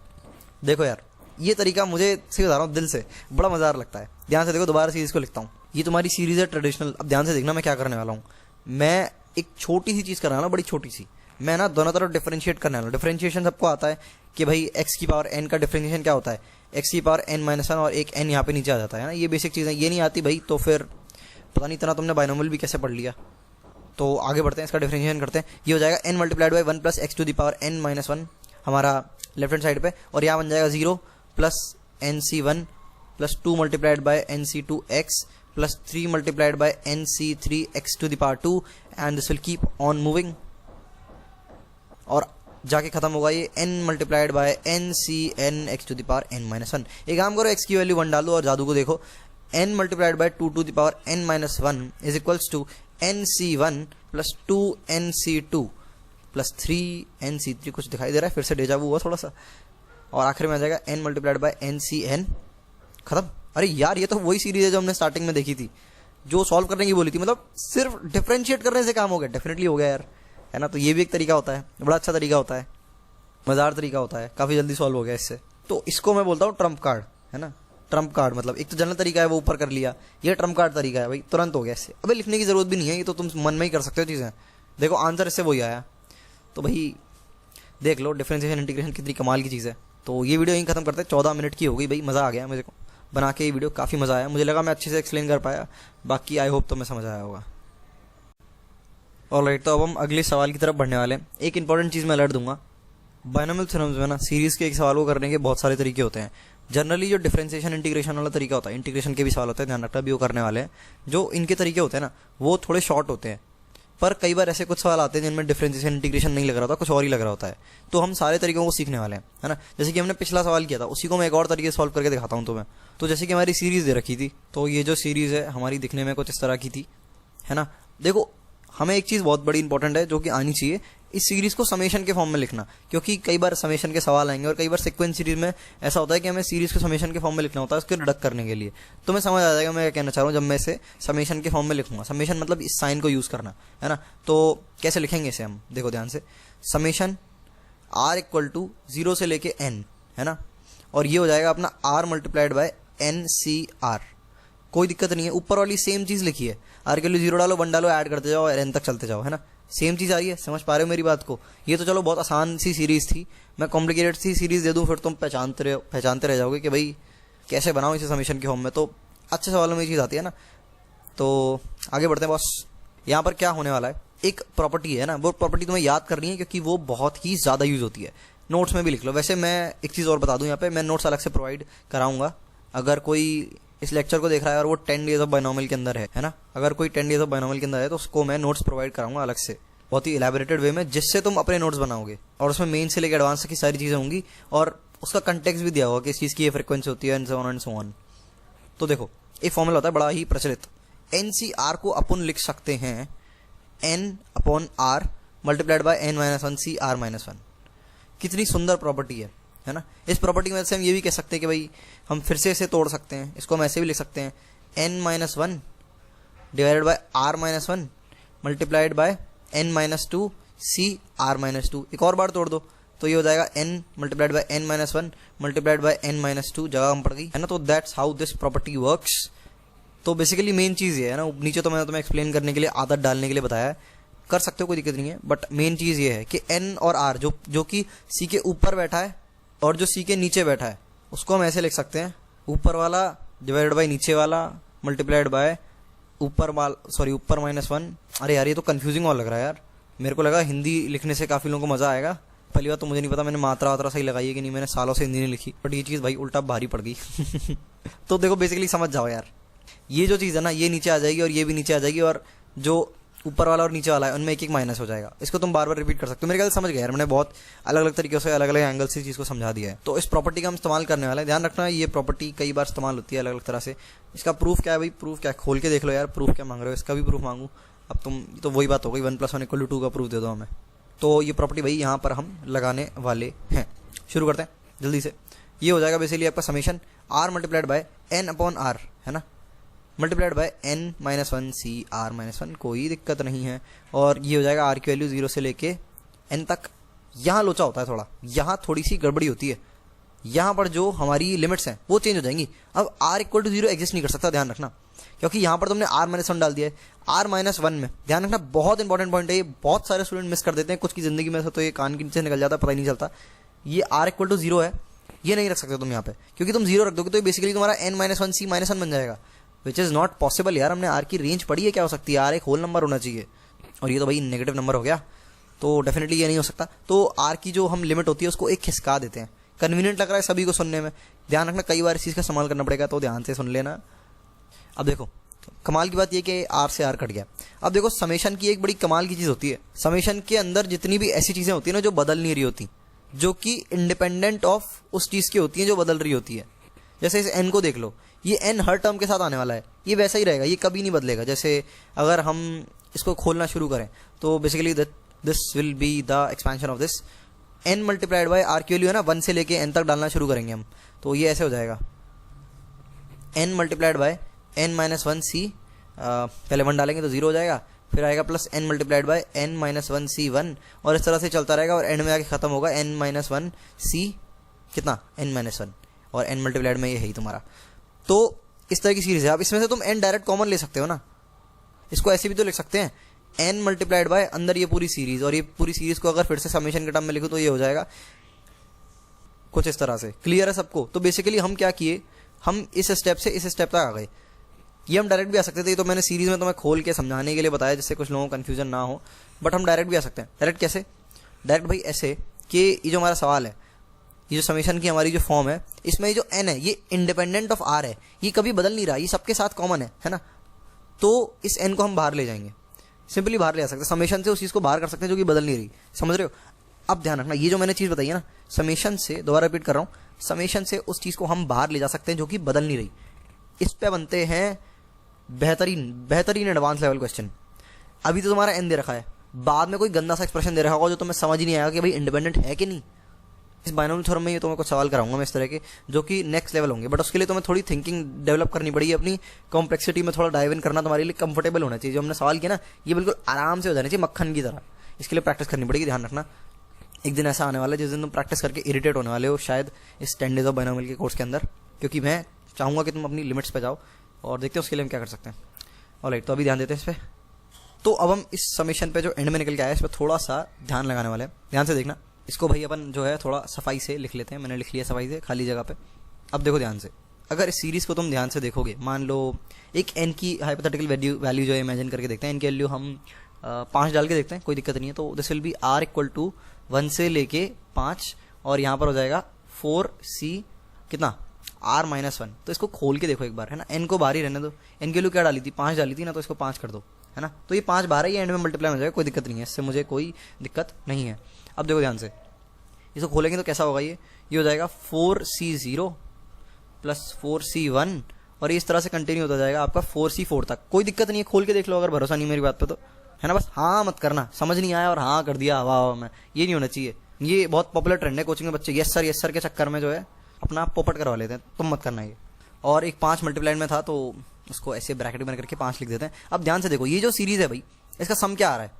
Speaker 1: देखो यार, ये तरीका मुझे सही बता रहा हूँ दिल से बड़ा मज़ेदार लगता है। ध्यान से देखो, दोबारा सीरीज को लिखता हूँ। ये तुम्हारी सीरीज है ट्रेडिशनल। अब ध्यान से देखना मैं क्या करने वाला हूँ। मैं एक छोटी सी चीज़ करने वाला हूँ, बड़ी छोटी सी। मैं ना दोनों तरफ डिफरेंशिएट करने वाला हूँ। डिफरेंशिएशन सबको आता है कि भाई x की पावर n का डिफरेंशिएशन क्या होता है, x की पावर n-1 और एक n यहाँ पे नीचे आ जाता है ना। ये बेसिक चीज़ें ये नहीं आती भाई, तो फिर पता नहीं इतना तुमने बाइनोमियल भी कैसे पढ़ लिया। तो आगे बढ़ते हैं, इसका डिफरेंशिएशन करते हैं। ये हो जाएगा n multiplied by 1 plus x to the power n-1 हमारा लेफ्ट हैंड साइड पे, और यहाँ बन जाएगा 0 plus nc1 plus 2 multiplied by nc2x plus 3 multiplied by nc3x to the power 2, and this will keep on moving, और जाके खत्म होगा ये n multiplied by ncn x to the power n-1। एक काम करो, x की वैल्यू 1 डालो और जादू को देखो। n multiplied by 2 to the power n-1 is equals to nc1 plus 2nc2 plus 3nc3। कुछ दिखाई दे रहा है, फिर से डेजावू हुआ थोड़ा सा, और आखिर में आ जाएगा n मल्टीप्लाइड बाय ncn, खत्म। अरे यार, ये तो वही सीरीज है जो हमने स्टार्टिंग में देखी थी, जो सॉल्व करने की बोली थी। मतलब सिर्फ डिफरेंशिएट करने से काम हो गया, डेफिनेटली हो गया यार, है ना। तो ये भी एक तरीका होता है, बड़ा अच्छा तरीका होता है, मज़ेदार तरीका होता है, काफ़ी जल्दी सॉल्व हो गया इससे। तो इसको मैं बोलता हूँ ट्रम्प कार्ड, है ना। ट्रम्प कार्ड मतलब एक तो जनरल तरीका है, वो ऊपर कर लिया। ये ट्रम्प कार्ड तरीका है भाई, तुरंत हो गया इससे। अबे लिखने की जरूरत भी नहीं है, ये तो तुम मन में ही कर सकते हो चीज़ें। देखो आंसर इससे वही आया, तो भाई देख लो डिफरेंशिएशन इंटीग्रेशन कितनी कमाल की चीज़ है। तो ये वीडियो यहीं खत्म करते हैं, 14 मिनट की हो गई भाई। मज़ा आ गया मुझे को बना के, ये वीडियो काफ़ी मज़ा आया। मुझे लगा मैं अच्छे से एक्सप्लेन कर पाया, बाकी आई होप तो मैं समझ आया होगा। ऑलराइट, तो अब हम अगले सवाल की तरफ बढ़ने वाले हैं। एक इंपॉर्टेंट चीज़ मैं अलर्ट दूंगा, बाइनोमियल थ्योरम्स में ना सीरीज के एक सवाल को करने के बहुत सारे तरीके होते हैं। जनरली जो डिफरेंशिएशन इंटीग्रेशन वाला तरीका होता है, इंटीग्रेशन के भी सवाल होते हैं, ध्यान रखना भी वो करने वाले हैं। जो इनके तरीके होते हैं ना, वो थोड़े शॉर्ट होते हैं, पर कई बार ऐसे कुछ सवाल आते हैं जिनमें डिफरेंशिएशन इंटीग्रेशन नहीं लग रहा होता, कुछ और ही लग रहा होता है। तो हम सारे तरीकों को सीखने वाले हैं, है ना। जैसे कि हमने पिछला सवाल किया था, उसी को मैं एक और तरीके से सॉल्व करके दिखाता हूँ तुम्हें। तो जैसे कि हमारी सीरीज दे रखी थी, तो ये जो सीरीज है हमारी दिखने में कुछ इस तरह की थी, है ना। देखो, हमें एक चीज़ बहुत बड़ी इंपॉर्टेंट है जो कि आनी चाहिए, इस सीरीज को समेशन के फॉर्म में लिखना। क्योंकि कई बार समेशन के सवाल आएंगे, और कई बार सीक्वेंस सीरीज में ऐसा होता है कि हमें सीरीज को समेशन के फॉर्म में लिखना होता है, उसको डिडक्ट करने के लिए। तो मैं समझ आ जाएगा मैं क्या कहना चाह रहा हूँ जब मैं इसे समेशन के फॉर्म में लिखूंगा। समेशन मतलब इस साइन को यूज़ करना, है ना। तो कैसे लिखेंगे इसे हम, देखो ध्यान से। समेशन r इक्वल टू 0 से लेके n, है ना, और ये हो जाएगा अपना r मल्टीप्लाइड बाय NCR। कोई दिक्कत नहीं है, ऊपर वाली सेम चीज़ लिखी है, आर के लिए 0 डालो 1 डालो, ऐड करते जाओ, n तक चलते जाओ, है ना। सेम चीज़ आ रही है, समझ पा रहे हो मेरी बात को। ये तो चलो बहुत आसान सी सीरीज़ थी, मैं कॉम्प्लिकेटेड सी सीरीज़ दे दूँ फिर तुम पहचानते रह जाओगे कि भाई कैसे बनाओ इसे समेशन के फॉर्म में। तो अच्छे सवालों में ये चीज़ आती है ना। तो आगे बढ़ते हैं बॉस। यहाँ पर क्या होने वाला है, एक प्रॉपर्टी है ना, वो प्रॉपर्टी तुम्हें याद करनी है क्योंकि वो बहुत ही ज़्यादा यूज़ होती है। नोट्स में भी लिख लो। वैसे मैं एक चीज़ और बता दूँ, यहाँ पे मैं नोट्स अलग से प्रोवाइड कराऊंगा। अगर कोई इस लेक्चर को देख रहा है और वो 10 डेज ऑफ बाइनोमियल के अंदर है ना, अगर कोई 10 डेज ऑफ बाइनोमियल के अंदर है तो उसको मैं नोट्स प्रोवाइड कराऊंगा अलग से, बहुत ही इलेबोरेटेड वे में, जिससे तुम अपने नोट्स बनाओगे। और उसमें मेन से लेकर एडवांस तक की सारी चीज़ें होंगी, और उसका कंटेक्स्ट भी दिया होगा कि इस चीज़ की ये फ्रिक्वेंसी होती है, एंड सो ऑन। तो देखो, एक फॉर्मूला होता है बड़ा ही प्रचलित, NCR को अपन लिख सकते हैं N/R मल्टीप्लाइड बाय N-1CR-1। कितनी सुंदर प्रॉपर्टी है ना। इस प्रॉपर्टी की वजह से हम ये भी कह सकते हैं कि भाई हम फिर से इसे तोड़ सकते हैं, इसको हम ऐसे भी लिख सकते हैं N-1 divided by R-1 multiplied by N-2 CR-2। एक और बार तोड़ दो तो ये हो जाएगा N multiplied by N-1 multiplied by N-2, जगह हम पड़ गई, है ना। तो that's how this property works. तो बेसिकली मेन चीज़ ये है ना, नीचे तो मैंने तुम्हें एक्सप्लेन करने के लिए, आदत डालने के लिए बताया है कर सकते हो, कोई दिक्कत नहीं है, बट मेन चीज़ ये है कि n और r जो कि c के ऊपर बैठा है और जो c के नीचे बैठा है, उसको हम ऐसे लिख सकते हैं, ऊपर वाला डिवाइडेड बाई नीचे वाला मल्टीप्लाइड बाय ऊपर -1। अरे यार ये तो कंफ्यूजिंग और लग रहा है यार, मेरे को लगा हिंदी लिखने से काफ़ी लोगों को मज़ा आएगा। पहली बात तो मुझे नहीं पता मैंने मात्रा वात्रा सही लगाई है कि नहीं, मैंने सालों से हिंदी नहीं लिखी, बट ये चीज़ भाई उल्टा भारी पड़ गई। तो देखो बेसिकली समझ जाओ यार, ये जो चीज़ है ना ये नीचे आ जाएगी और ये भी नीचे आ जाएगी, और जो ऊपर वाला और नीचे वाला है उनमें एक एक माइनस हो जाएगा। इसको तुम बार बार रिपीट कर सकते हो, मेरे ख्याल से समझ गए यार, मैंने बहुत अलग अलग तरीके से अलग अलग एंगल से चीज़ को समझा दिया है। तो इस प्रॉपर्टी का हम इस्तेमाल करने वाले हैं, ध्यान रखना ये प्रॉपर्टी कई बार इस्तेमाल होती है अलग अलग तरह से। इसका प्रूफ क्या है भाई, प्रूफ क्या है खोल के देख लो यार, प्रूफ क्या मांग रहे हो, इसका भी प्रूफ मांगू अब तुम, तो वही बात हो गई 1 + 1 = 2 का प्रूफ दे दो हमें। तो ये प्रॉपर्टी भाई यहाँ पर हम लगाने वाले हैं, शुरू करते हैं जल्दी से। ये हो जाएगा बेसिकली आपका summation r multiplied by n/r है ना, मल्टीप्लाइड बाय n-1 cr-1, कोई दिक्कत नहीं है। और ये हो जाएगा r की वैल्यू 0 से लेके n तक। यहाँ लोचा होता है थोड़ा, यहाँ थोड़ी सी गड़बड़ी होती है, यहाँ पर जो हमारी लिमिट्स हैं वो चेंज हो जाएंगी। अब r = 0 एग्जिस्ट नहीं कर सकता, ध्यान रखना, क्योंकि यहाँ पर तुमने r-1 डाल दिया है। r-1 में ध्यान रखना, बहुत इंपॉर्टेंट पॉइंट है ये, बहुत सारे स्टूडेंट मिस कर देते हैं, कुछ की जिंदगी में से तो ये कान के नीचे निकल जाता है, पता ही नहीं चलता। ये r = 0 है, ये नहीं रख सकते तुम यहाँ पे, क्योंकि तुम 0 रख दोगे तो बेसिकली तुम्हारा n-1 c-1 बन जाएगा, विच इज़ नॉट पॉसिबल यार। हमने r की रेंज पढ़ी है क्या हो सकती है, r एक होल नंबर होना चाहिए, और ये तो भाई नेगेटिव नंबर हो गया, तो डेफिनेटली ये नहीं हो सकता। तो r की जो हम लिमिट होती है उसको एक खिसका देते हैं, कन्वीनियंट लग रहा है सभी को सुनने में, ध्यान रखना कई बार इस चीज़ का इस्तेमाल करना पड़ेगा, तो ध्यान से सुन लेना। अब देखो कमाल की बात ये कि r से r कट गया। अब देखो समेशन की एक बड़ी कमाल की चीज़ होती है, समेशन के अंदर जितनी भी ऐसी चीज़ें होती है ना जो बदल नहीं रही होती, जो कि इंडिपेंडेंट ऑफ उस चीज़ की होती है जो बदल रही होती है। जैसे इस n को देख लो, ये n हर टर्म के साथ आने वाला है, ये वैसा ही रहेगा, ये कभी नहीं बदलेगा। जैसे अगर हम इसको खोलना शुरू करें तो basically this will be the expansion of this n multiplied bye r की वैल्यू है ना 1 से लेके n तक डालना शुरू करेंगे हम, तो ये ऐसे हो जाएगा n multiplied by n-1 c, पहले 1 डालेंगे तो 0 हो जाएगा, फिर आएगा plus n multiplied by n-1 c1, और इस तरह से चलता रहेगा और एंड में आके खत्म होगा n-1 c कितना n-1, और n मल्टीप्लाइड में ये है ही तुम्हारा। तो इस तरह की सीरीज है। अब इसमें से तुम n डायरेक्ट कॉमन ले सकते हो ना, इसको ऐसे भी तो लिख सकते हैं n मल्टीप्लाइड बाय अंदर ये पूरी सीरीज, और ये पूरी सीरीज को अगर फिर से समेशन के टर्म में लिखो तो ये हो जाएगा कुछ इस तरह से। क्लियर है सबको? तो बेसिकली हम क्या किए, हम इस स्टेप से इस स्टेप तक आ गए। ये हम डायरेक्ट भी आ सकते थे, तो मैंने सीरीज में तुम्हें खोल के समझाने के लिए बताया जिससे कुछ लोगों को कन्फ्यूजन ना हो, बट हम डायरेक्ट भी आ सकते हैं। डायरेक्ट कैसे? डायरेक्ट भाई ऐसे कि ये जो हमारा सवाल है, ये जो समेशन की हमारी जो फॉर्म है, इसमें ये जो n है ये इंडिपेंडेंट ऑफ r है, ये कभी बदल नहीं रहा, ये सबके साथ कॉमन है ना। तो इस n को हम बाहर ले जाएंगे, सिंपली बाहर ले जा सकते हैं, समेशन से उस चीज़ को बाहर कर सकते हैं जो कि बदल नहीं रही, समझ रहे हो? अब ध्यान रखना, ये जो मैंने चीज़ बताई है ना, समेशन से, दोबारा रिपीट कर रहा हूँ, समेशन से उस चीज़ को हम बाहर ले जा सकते हैं जो कि बदल नहीं रही। इस पे बनते हैं बेहतरीन एडवांस लेवल क्वेश्चन। अभी तो तुम्हारा n दे रखा है, बाद में कोई गंदा सा एक्सप्रेशन दे रखा होगा जो तुम्हें समझ ही नहीं आएगा कि भाई इंडिपेंडेंट है कि नहीं। इस बाइनोमियल थ्योरम में ये तुम्हें कुछ सवाल कराऊंगा मैं इस तरह के, जो कि नेक्स्ट लेवल होंगे, बट उसके लिए तुम्हें थोड़ी थिंकिंग डेवलप करनी पड़ेगी, अपनी कॉम्प्लेक्सिटी में थोड़ा डाइव इन करना तुम्हारे लिए कंफर्टेबल होना चाहिए। जो हमने सवाल किया ना, ये बिल्कुल आराम से हो जाना चाहिए, मक्खन की तरह। इसके लिए प्रैक्टिस करनी पड़ेगी, ध्यान रखना। एक दिन ऐसा आने वाला है जिस दिन तुम प्रैक्टिस करके इरिटेट होने वाले हो शायद इस 10 डेज ऑफ बाइनोमियल के कोर्स के अंदर, क्योंकि मैं चाहूँगा कि तुम अपनी लिमिट्स पे जाओ, और देखते हैं उसके लिए हम क्या कर सकते हैं। ऑलराइट, तो अभी ध्यान देते हैं इस पर। तो अब हम इस समेशन पे जो एंड में निकल के आया है इस पर थोड़ा सा ध्यान लगाने वाले हैं, ध्यान से देखना। इसको भाई अपन जो है थोड़ा सफाई से लिख लेते हैं, मैंने लिख लिया सफाई से खाली जगह पे। अब देखो ध्यान से, अगर इस सीरीज को तुम ध्यान से देखोगे, मान लो एक n की हाइपोथेटिकल वैल्यू जो है इमेजिन करके देखते हैं, n की वैल्यू हम 5 डाल के देखते हैं, कोई दिक्कत नहीं है। तो दिस विल बी r = 1 से लेके 5, और यहाँ पर हो जाएगा 4c कितना r-1। तो इसको खोल के देखो एक बार, है ना, n को बाहर ही रहने दो। n की वैल्यू क्या डाली थी, 5 डाली थी ना, तो इसको 5 कर दो, है ना। तो ये 5 बाहर है, ये एंड में मल्टीप्लाई हो जाएगा, कोई दिक्कत नहीं है, इससे मुझे कोई दिक्कत नहीं है। अब देखो ध्यान से, इसको खोलेंगे तो कैसा होगा, ये हो जाएगा 4c0 + 4c1, और ये इस तरह से कंटिन्यू होता जाएगा आपका 4c4 तक। कोई दिक्कत नहीं है, खोल के देख लो अगर भरोसा नहीं मेरी बात पे तो, है ना। बस हाँ मत करना, समझ नहीं आया और हाँ कर दिया वाह में, ये नहीं होना चाहिए। ये बहुत पॉपुलर ट्रेंड है कोचिंग में, बच्चे यस सर के चक्कर में जो है अपना पोपट करवा लेते हैं, तुम मत करना ये। और एक 5 मल्टीप्लाइड में था तो उसको ऐसे ब्रैकेट बना करके 5 लिख देते हैं। अब ध्यान से देखो, ये जो सीरीज है भाई, इसका सम क्या आ रहा है,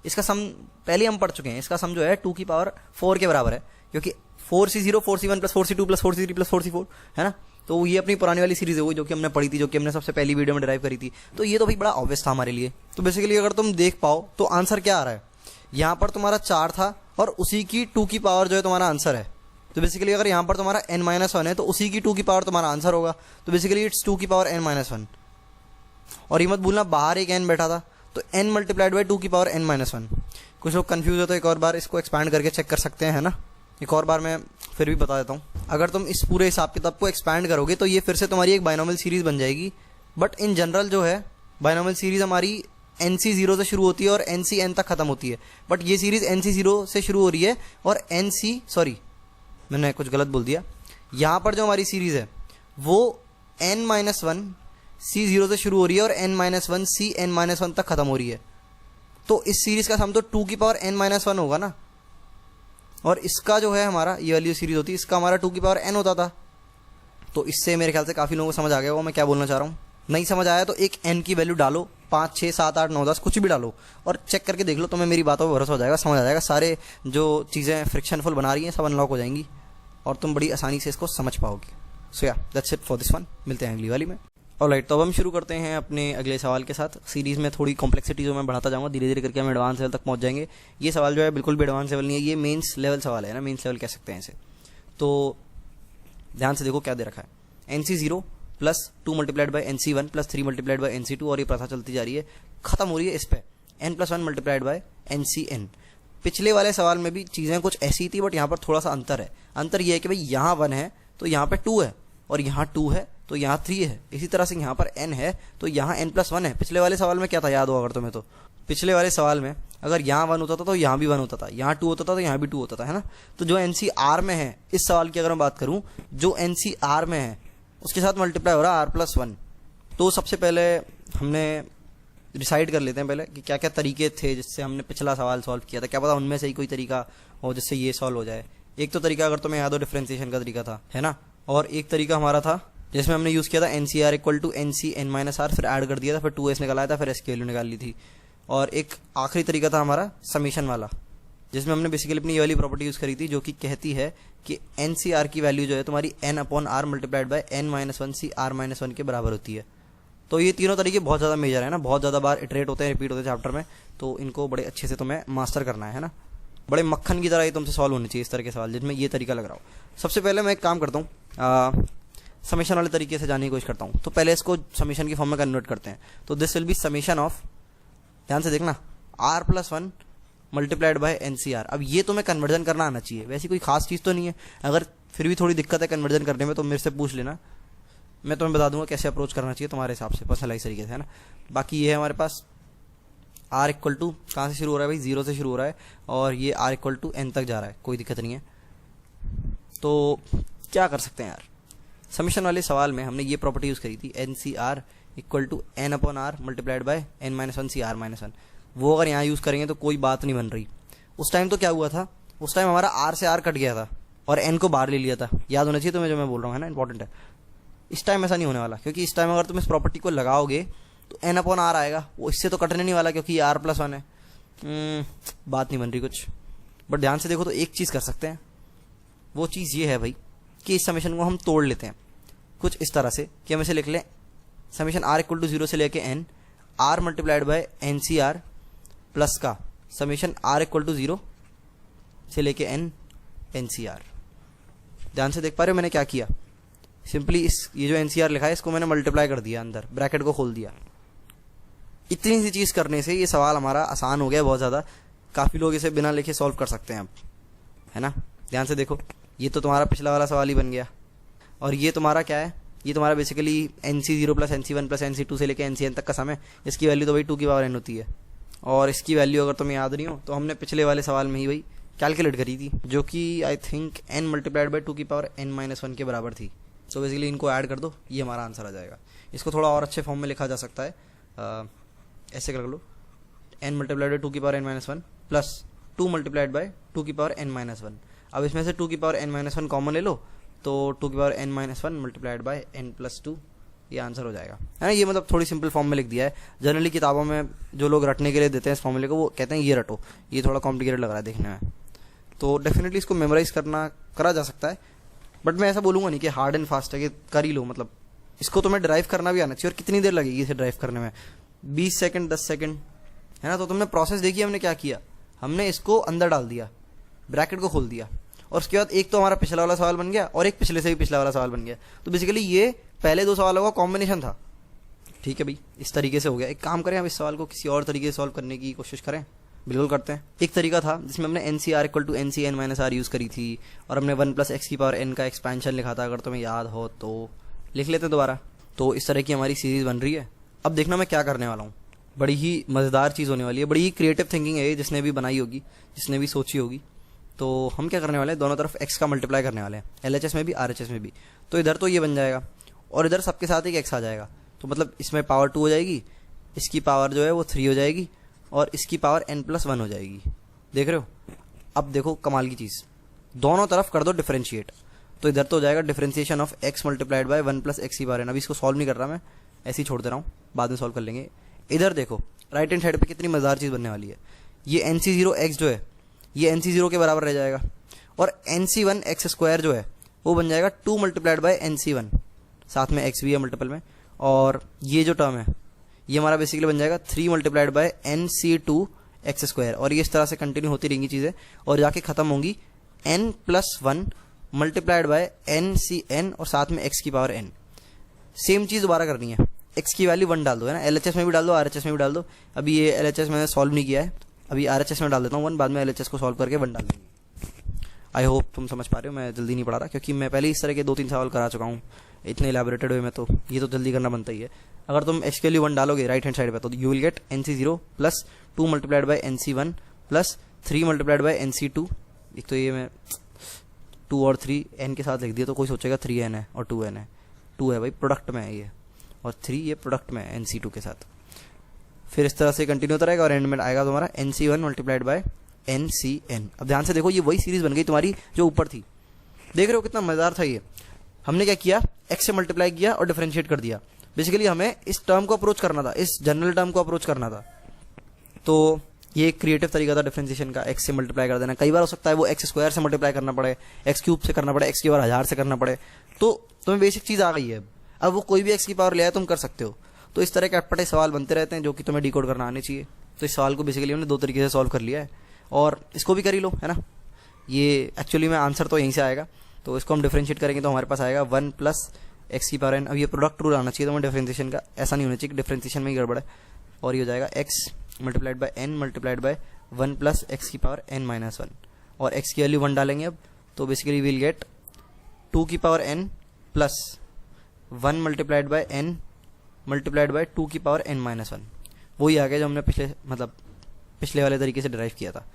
Speaker 1: इसका सम पहले हम पढ़ चुके हैं, इसका सम जो है 2 की पावर 4 के बराबर है, क्योंकि 4c0 4c1 + 4c2 + 4c3 + 4c4 है ना। तो ये अपनी पुरानी वाली सीरीज होगी जो कि हमने पढ़ी थी, जो कि हमने सबसे पहली वीडियो में डिराइव करी थी। तो ये तो भाई बड़ा ऑब्वियस था हमारे लिए। तो बेसिकली अगर तुम देख पाओ तो आंसर क्या आ रहा है, यहाँ पर तुम्हारा 4 था और उसी की 2 की पावर जो है तुम्हारा आंसर है। तो बेसिकली अगर यहाँ पर तुम्हारा n-1 है तो उसी की 2 की पावर तुम्हारा आंसर होगा। तो बेसिकली इट्स 2 की पावर n-1। और ये मत भूलना बाहर एक n बैठा था, तो n मल्टीप्लाइड बाई 2 की पावर n-1। कुछ लोग कंफ्यूज हो तो एक और बार इसको एक्सपैंड करके चेक कर सकते हैं, है ना। एक और बार मैं फिर भी बता देता हूँ। अगर तुम इस पूरे हिसाब किताब को एक्सपैंड करोगे तो ये फिर से तुम्हारी एक बाइनोमियल सीरीज बन जाएगी। बट इन जनरल जो है बाइनोमियल सीरीज हमारी NC0 से शुरू होती है और NCN तक खत्म होती है। बट ये सीरीज NC0 से शुरू हो रही है और मैंने कुछ गलत बोल दिया। यहाँ पर जो हमारी सीरीज है वो n-1 C0 से शुरू हो रही है और n-1 C n-1 तक खत्म हो रही है। तो इस सीरीज का सम तो 2 की पावर n-1 होगा ना, और इसका जो है हमारा ये वाली सीरीज होती है इसका हमारा 2 की पावर n होता था। तो इससे मेरे ख्याल से काफ़ी लोगों को समझ आ गया होगा मैं क्या बोलना चाह रहा हूँ। नहीं समझ आया तो एक n की वैल्यू डालो, 5, 6, 7, 8, 9, 10 कुछ भी डालो और चेक करके देख लो, तुम्हें मेरी बातों पर भरोसा हो जाएगा, समझ आ जाएगा। सारे जो चीज़ें फ्रिक्शनफुल बना रही हैं सब अनलॉक हो जाएंगी और तुम बड़ी आसानी से इसको समझ पाओगे। सो या that's it for this one. मिलते हैं अगली वाली में। ऑलराइट, तो अब हम शुरू करते हैं अपने अगले सवाल के साथ। सीरीज़ में थोड़ी कॉम्प्लेक्सिटी जो मैं बढ़ाता जाऊँगा, धीरे धीरे करके हम एडवांस लेवल तक पहुँच जाएंगे। ये सवाल जो है बिल्कुल भी एडवांस लेवल नहीं है, ये मेंस लेवल सवाल है ना, मेंस लेवल कह सकते हैं इसे। तो ध्यान से देखो क्या दे रखा है, NC0 plus 2 multiplied by NC1 plus 3 multiplied by NC2, और ये प्रथा चलती जा रही है, खत्म हो रही है इस पे n+1 मल्टीप्लाइड बाई NCN। पिछले वाले सवाल में भी चीज़ें कुछ ऐसी थी बट यहाँ पर थोड़ा सा अंतर है। अंतर ये है कि भाई यहाँ 1 है तो यहाँ पे 2 है, और यहाँ 2 है तो यहाँ 3 है। इसी तरह से यहाँ पर n है तो यहाँ n+1 है। पिछले वाले सवाल में क्या था याद हो अगर तुम्हें, तो पिछले वाले सवाल में अगर यहाँ 1 होता था तो यहाँ भी 1 होता था, यहाँ 2 होता था तो यहाँ भी 2 होता था, है ना। तो जो NCR में है इस सवाल की अगर मैं बात करूँ, जो NCR में है उसके साथ मल्टीप्लाई हो रहा है R+1। तो सबसे पहले हमने डिसाइड कर लेते हैं पहले कि क्या क्या तरीके थे जिससे हमने पिछला सवाल सॉल्व किया था, क्या पता उनमें से ही कोई तरीका हो जिससे ये सॉल्व हो जाए। एक तो तरीका अगर तुम्हें याद हो डिफरेंशिएशन का तरीका था, है ना, और एक तरीका हमारा था जिसमें हमने यूज़ किया था NCR इक्वल टू NCN-R, फिर ऐड कर दिया था, फिर 2s निकाला था, फिर s की वैल्यू निकाल ली थी। और एक आखिरी तरीका था हमारा समीशन वाला, जिसमें हमने बेसिकली अपनी ये वाली प्रॉपर्टी यूज़ करी थी जो कि कहती है कि NCR की वैल्यू जो है तुम्हारी n/r multiplied by n-1 C r-1 के बराबर होती है। तो ये तीनों तरीके बहुत ज़्यादा मेजर है ना, बहुत ज़्यादा बार इटरेट होते हैं, रिपीट होते हैं चैप्टर में, तो इनको बड़े अच्छे से तुम्हें मास्टर करना है ना। बड़े मक्खन की तरह ये तुमसे सॉल्व होने चाहिए इस तरह के सवाल जिसमें ये तरीका लग रहा हो। सबसे पहले मैं एक काम करता हूँ, समीशन वाले तरीके से जाने की कोशिश करता हूँ। तो पहले इसको समीशन की फॉर्म में कन्वर्ट करते हैं। तो this will be summation of, ध्यान से देखना, r+1 मल्टीप्लाइड बाय NCR। अब ये तुम्हें कन्वर्जन करना आना चाहिए, वैसी कोई खास चीज़ तो नहीं है। अगर फिर भी थोड़ी दिक्कत है कन्वर्जन करने में तो मेरे से पूछ लेना, मैं तुम्हें बता दूंगा कैसे अप्रोच करना चाहिए तुम्हारे हिसाब से पर्सनलाइज तरीके से, है ना। बाकी ये है हमारे पास r इक्वल टू कहाँ से शुरू हो रहा है भाई, 0 से शुरू हो रहा है, और ये r इक्वल टू n तक जा रहा है, कोई दिक्कत नहीं है। तो क्या कर सकते हैं यार, समीशन वाले सवाल में हमने ये प्रॉपर्टी यूज़ करी थी NCR equal to n/r multiplied by n-1 C r-1। वो अगर यहाँ यूज़ करेंगे तो कोई बात नहीं बन रही। उस टाइम तो क्या हुआ था, उस टाइम हमारा r से r कट गया था और n को बाहर ले लिया था, याद होना चाहिए तुम्हें जो मैं बोल रहा हूँ, है ना, इंपॉर्टेंट है। इस टाइम ऐसा नहीं होने वाला, क्योंकि इस टाइम अगर तुम इस प्रॉपर्टी को लगाओगे तो n/r आएगा, वो इससे तो कटने नहीं वाला क्योंकि ये r+1 है। बात नहीं बन रही कुछ। बट ध्यान से देखो तो एक चीज़ कर सकते हैं, वो चीज़ ये है भाई कि इस समीशन को हम तोड़ लेते हैं कुछ इस तरह से कि हम इसे लिख लें समीशन r इक्वल टू 0 से लेके n, r multiplied by NCR plus का समीशन r इक्वल टू 0 से लेके n NCR। ध्यान से देख पा रहे हो मैंने क्या किया, सिंपली ये जो NCR लिखा है इसको मैंने मल्टीप्लाई कर दिया, अंदर ब्रैकेट को खोल दिया। इतनी सी चीज़ करने से ये सवाल हमारा आसान हो गया बहुत ज़्यादा। काफ़ी लोग इसे बिना लिखे सॉल्व कर सकते हैं अब, है ना। ध्यान से देखो, ये तो तुम्हारा पिछला वाला सवाल ही बन गया, और ये तुम्हारा क्या है, ये तुम्हारा basically NC0 plus NC1 plus NC2 से लेकर NCN तक का सम है। इसकी वैल्यू तो भाई 2 की पावर n होती है, और इसकी वैल्यू अगर तुम्हें याद नहीं हो तो हमने पिछले वाले सवाल में ही भाई कैलकुलेट करी थी, जो कि I think n multiplied by 2 की पावर n-1 के बराबर थी। तो बेसिकली इनको ऐड कर दो, ये हमारा आंसर आ जाएगा। इसको थोड़ा और अच्छे फॉर्म में लिखा जा सकता है, ऐसे कर लो, n मल्टीप्लाइड बाई 2 की power n-1 plus 2 multiplied by 2 की पावर n-1। अब इसमें से 2 की पावर n-1 कॉमन ले लो तो 2 की power n-1 multiplied by n+2, ये आंसर हो जाएगा, है ना। ये मतलब थोड़ी सिंपल फॉर्म में लिख दिया है। जनरली किताबों में जो लोग रटने के लिए देते हैं इस फॉर्मूले को, वो कहते हैं ये रटो, ये थोड़ा कॉम्प्लिकेटेड लग रहा है देखने में। तो डेफिनेटली इसको मेमोराइज करा जा सकता है, बट मैं ऐसा बोलूंगा नहीं कि हार्ड एंड फास्ट है कि कर ही लो, मतलब इसको तुम्हें ड्राइव करना भी आना चाहिए। और कितनी देर लगेगी इसे ड्राइव करने में? 20 सेकंड, 10 सेकंड, है ना। तो तुमने प्रोसेस देखी, हमने क्या किया, हमने इसको अंदर डाल दिया, ब्रैकेट को खोल दिया, और उसके बाद एक तो हमारा पिछला वाला सवाल बन गया और एक पिछले से भी पिछला वाला सवाल बन गया। तो बेसिकली ये पहले दो सवालों का कॉम्बिनेशन था। ठीक है भाई, इस तरीके से हो गया। एक काम करें, हम इस सवाल को किसी और तरीके से सॉल्व करने की कोशिश करें। बिल्कुल करते हैं। एक तरीका था जिसमें हमने NCR equal to NCN-R use करी थी और हमने 1 + x की पावर n का एक्सपेंशन लिखा था। अगर तुम्हें याद हो तो लिख लेते हैं दोबारा। तो इस तरह की हमारी सीरीज बन रही है। अब देखना मैं क्या करने वाला हूँ, बड़ी ही मज़ेदार चीज़ होने वाली है, बड़ी ही क्रिएटिव थिंकिंग है ये, जिसने भी बनाई होगी, जिसने भी सोची होगी। तो हम क्या करने वाले हैं, दोनों तरफ x का मल्टीप्लाई करने वाले हैं, LHS में भी RHS में भी। तो इधर तो ये बन जाएगा और इधर सबके साथ एक x आ जाएगा। तो मतलब इसमें पावर 2 हो जाएगी, इसकी पावर जो है वो 3 हो जाएगी और इसकी पावर n+1 हो जाएगी। देख रहे हो? अब देखो कमाल की चीज़, दोनों तरफ कर दो डिफरेंशिएट। तो इधर तो हो जाएगा differentiation of x multiplied by 1 + x की पावर n। अभी इसको सॉल्व नहीं कर रहा मैं, ऐसे ही छोड़ दे रहा हूँ, बाद में सॉल्व कर लेंगे। इधर देखो राइट हैंड साइड पे कितनी मजेदार चीज़ बनने वाली है। ये NC0x जो है ये NC0 के बराबर रह जाएगा और NC1x² जो है वो बन जाएगा 2 × NC1, साथ में x भी है मल्टीपल में। और ये जो टर्म है ये हमारा बेसिकली बन जाएगा 3 × NC2x²। और ये इस तरह से कंटिन्यू होती रहेंगी चीज़ें और जाके खत्म होंगी n+1 × NCn और साथ में x की पावर n। सेम चीज़ दोबारा करनी है, x की वैल्यू 1 डाल दो, है ना। LHS में भी डाल दो, RHS में भी डाल दो। अभी ये LHS मैंने सॉल्व नहीं किया है, अभी RHS में डाल देता हूँ 1, बाद में LHS को सॉल्व करके 1 डाल देंगे। आई होप तुम समझ पा रहे हो, मैं जल्दी नहीं पढ़ा रहा क्योंकि मैं पहले इस तरह के 2-3 सवाल करा चुका हूँ इतने इलेबोरेटेड वे में, तो ये तो जल्दी करना बनता ही है। अगर तुम x के लिए 1 डालोगे राइट हैंड साइड पे तो you will get NC0 + 2 × NC1 + 3 × NC2। एक तो ये मैं 2 और 3 n के साथ लिख दिया तो कोई सोचेगा 3n है और 2n है। 2 है भाई, प्रोडक्ट में है ये, और 3 ये प्रोडक्ट में है NC2 के साथ। फिर इस तरह से कंटिन्यू होता रहेगा और एंड में आएगा तुम्हारा NC1 × NCn। अब ध्यान से देखो, ये वही सीरीज बन गई तुम्हारी जो ऊपर थी। देख रहे हो कितना मजेदार था ये। हमने क्या किया, x से मल्टीप्लाई किया और डिफरेंशिएट कर दिया। बेसिकली हमें इस टर्म को अप्रोच करना था, इस जनरल टर्म को अप्रोच करना था। तो ये एक क्रिएटिव तरीका था डिफरेंशिएशन का, x से मल्टीप्लाई कर देना। कई बार हो सकता है वो x² से मल्टीप्लाई करना पड़े, x³ से करना पड़े, x की पावर 1000 से करना पड़े। तो तुम्हें बेसिक चीज़ आ गई है। अब वो कोई भी x की पावर ले आए तुम कर सकते हो। तो इस तरह के अटपटे सवाल बनते रहते हैं जो कि तुम्हें डिकोड करना आने चाहिए। तो इस सवाल को बेसिकली हमने 2 तरीके से सॉल्व कर लिया है और इसको भी कर ही लो, है ना। ये एक्चुअली में आंसर तो यहीं से आएगा। तो इसको हम डिफरेंशिएट करेंगे तो हमारे पास आएगा 1 + x की पावर n। अब ये प्रोडक्ट रूल आना चाहिए तुम्हें डिफरेंशिएशन का, ऐसा नहीं होना चाहिए कि डिफरेंशिएशन में ही गड़बड़ है। और ये हो जाएगा x × n × 1 + x की पावर n-1 और x की वैल्यू 1 डालेंगे अब। तो बेसिकली विल गेट 2 की पावर n + 1 × n × 2 की पावर n-1। वही आ गया जो हमने पिछले वाले तरीके से डिराइव किया था।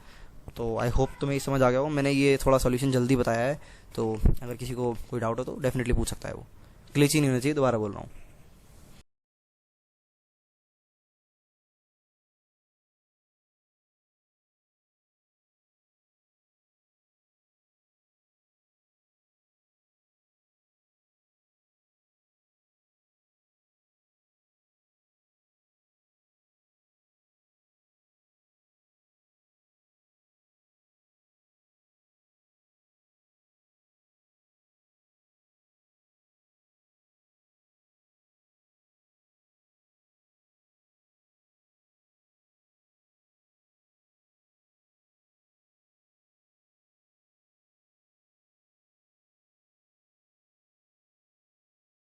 Speaker 1: तो आई होप तुम्हें ये समझ आ गया हो। मैंने ये थोड़ा सॉल्यूशन जल्दी बताया है, तो अगर किसी को कोई डाउट हो तो डेफिनेटली पूछ सकता है। वो ग्लिच ही नहीं होना चाहिए, दोबारा बोल रहा हूँ।